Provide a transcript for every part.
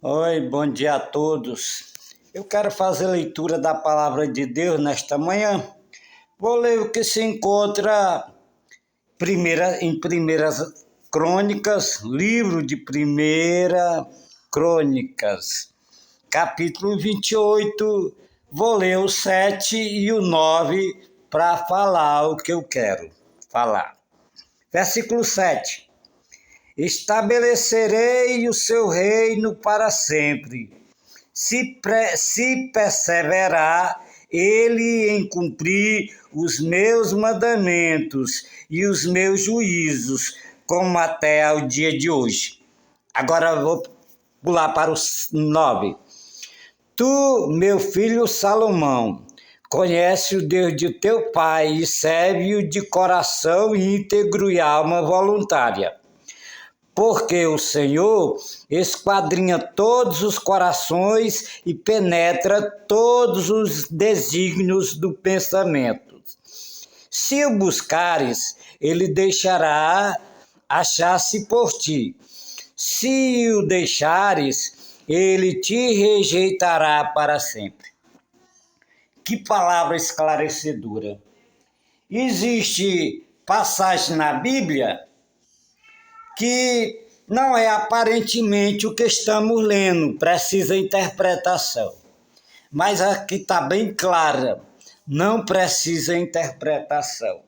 Oi, bom dia a todos. Eu quero fazer leitura da palavra de Deus nesta manhã. Vou ler o que se encontra em Primeiras Crônicas, livro de Primeira Crônicas, capítulo 28. Vou ler o 7 e o 9 para falar o que eu quero falar. Versículo 7. Estabelecerei o seu reino para sempre. Se perseverar ele em cumprir os meus mandamentos e os meus juízos, como até ao dia de hoje. Agora vou pular para os 9. Tu, meu filho Salomão, conhece o Deus de teu pai e serve-o de coração íntegro e alma voluntária. Porque o Senhor esquadrinha todos os corações e penetra todos os desígnios do pensamento. Se o buscares, ele deixará achar-se por ti. Se o deixares, ele te rejeitará para sempre. Que palavra esclarecedora! Existe passagem na Bíblia que não é aparentemente o que estamos lendo, precisa interpretação. Mas aqui está bem clara, não precisa interpretação.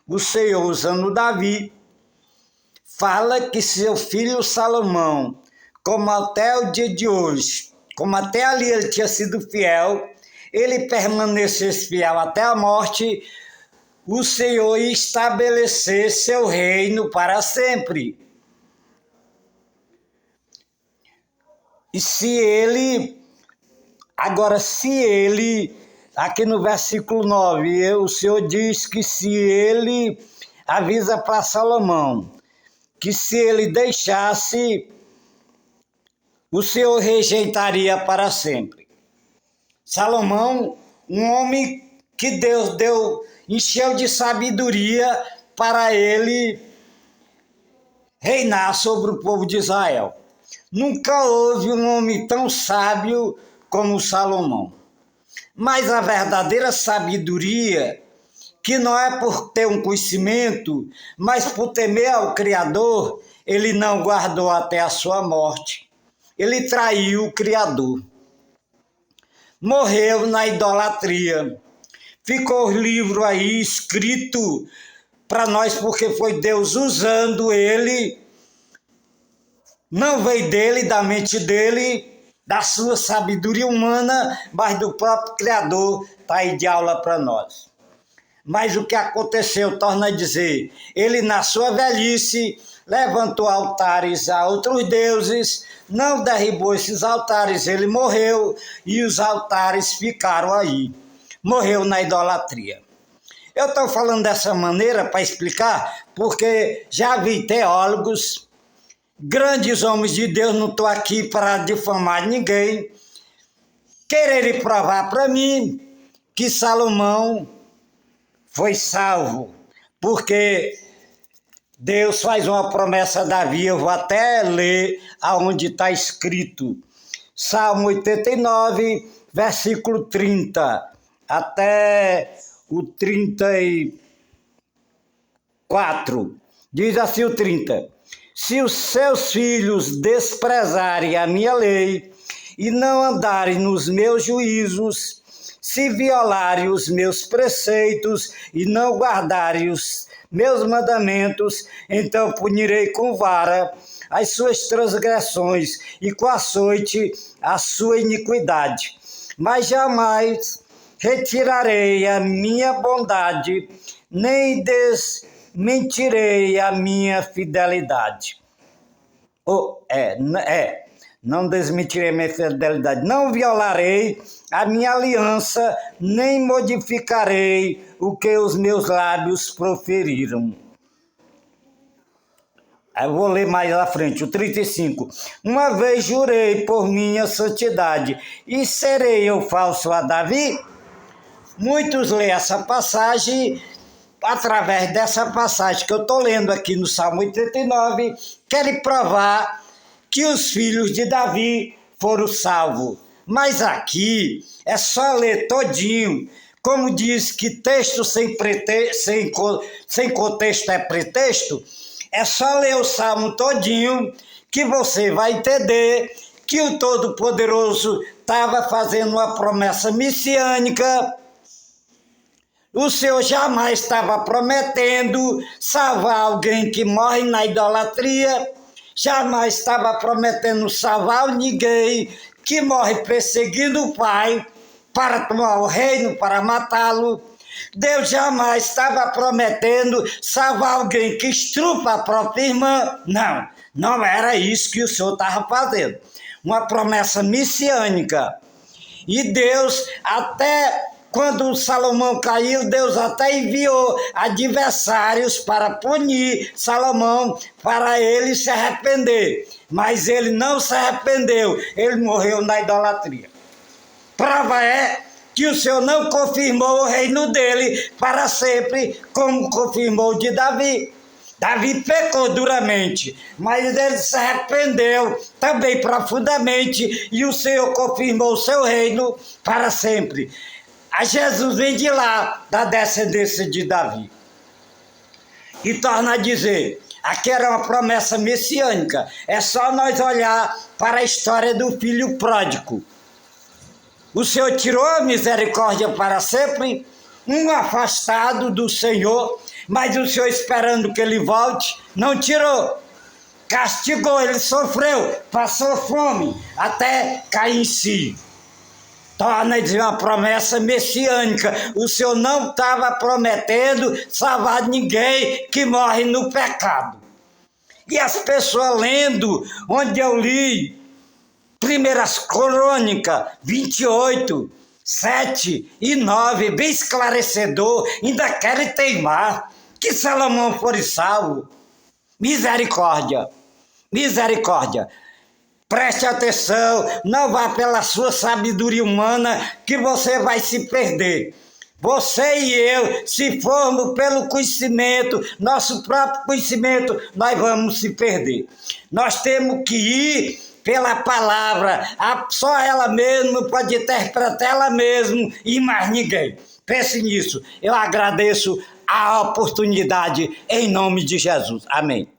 O Senhor, usando Davi, fala que seu filho Salomão, como até o dia de hoje, como até ali ele tinha sido fiel, ele permanecesse fiel até a morte, o Senhor ia estabelecer seu reino para sempre. E se ele, aqui no versículo 9, o Senhor diz que se ele avisa para Salomão, que se ele deixasse, o Senhor rejeitaria para sempre. Salomão, um homem que Deus encheu de sabedoria para ele reinar sobre o povo de Israel. Nunca houve um homem tão sábio como Salomão. Mas a verdadeira sabedoria, que não é por ter um conhecimento, mas por temer ao Criador, ele não guardou até a sua morte. Ele traiu o Criador. Morreu na idolatria. Ficou o livro aí escrito para nós porque foi Deus usando ele. Não veio dele, da mente dele, da sua sabedoria humana, mas do próprio Criador, está aí de aula para nós. Mas o que aconteceu, torna a dizer, ele na sua velhice levantou altares a outros deuses, não derribou esses altares, ele morreu e os altares ficaram aí. Morreu na idolatria. Eu estou falando dessa maneira para explicar, porque já vi teólogos, grandes homens de Deus, não estou aqui para difamar ninguém, quererem provar para mim que Salomão foi salvo, porque Deus faz uma promessa a Davi, eu vou até ler aonde está escrito, Salmo 89, versículo 30, até o 34, diz assim o 30, se os seus filhos desprezarem a minha lei e não andarem nos meus juízos, se violarem os meus preceitos e não guardarem os meus mandamentos, então punirei com vara as suas transgressões e com açoite a sua iniquidade. Mas jamais retirarei a minha bondade, nem desmentirei a minha fidelidade. Não desmentirei a minha fidelidade, não violarei a minha aliança, nem modificarei o que os meus lábios proferiram. Eu vou ler mais à frente, o 35. Uma vez jurei por minha santidade, e serei eu falso a Davi? Muitos lêem essa passagem, através dessa passagem que eu estou lendo aqui no Salmo 89, querem provar que os filhos de Davi foram salvos. Mas aqui é só ler todinho. Como diz que texto sem contexto é pretexto, é só ler o Salmo todinho que você vai entender que o Todo-Poderoso estava fazendo uma promessa messiânica. O Senhor jamais estava prometendo salvar alguém que morre na idolatria, jamais estava prometendo salvar ninguém que morre perseguindo o Pai para tomar o reino, para matá-lo. Deus jamais estava prometendo salvar alguém que estrupa a própria irmã. Não, não era isso que o Senhor estava fazendo. Uma promessa messiânica. E Deus, até quando Salomão caiu, Deus até enviou adversários para punir Salomão, para ele se arrepender. Mas ele não se arrependeu, ele morreu na idolatria. Prova é que o Senhor não confirmou o reino dele para sempre, como confirmou o de Davi. Davi pecou duramente, mas ele se arrependeu também profundamente e o Senhor confirmou o seu reino para sempre. A Jesus vem de lá, da descendência de Davi. E torna a dizer, aqui era uma promessa messiânica, é só nós olhar para a história do filho pródigo. O Senhor tirou a misericórdia para sempre, um afastado do Senhor, mas o Senhor esperando que ele volte, não tirou. Castigou, ele sofreu, passou fome, até cair em si. Torna a dizer uma promessa messiânica. O Senhor não estava prometendo salvar ninguém que morre no pecado. E as pessoas lendo, onde eu li, 1 Crônicas 28, 7 e 9, bem esclarecedor, ainda querem teimar que Salomão foi salvo. Misericórdia, misericórdia. Preste atenção, não vá pela sua sabedoria humana que você vai se perder. Você e eu, se formos pelo conhecimento, nosso próprio conhecimento, nós vamos se perder. Nós temos que ir pela palavra, só ela mesma pode interpretar ela mesma e mais ninguém. Pense nisso. Eu agradeço a oportunidade em nome de Jesus. Amém.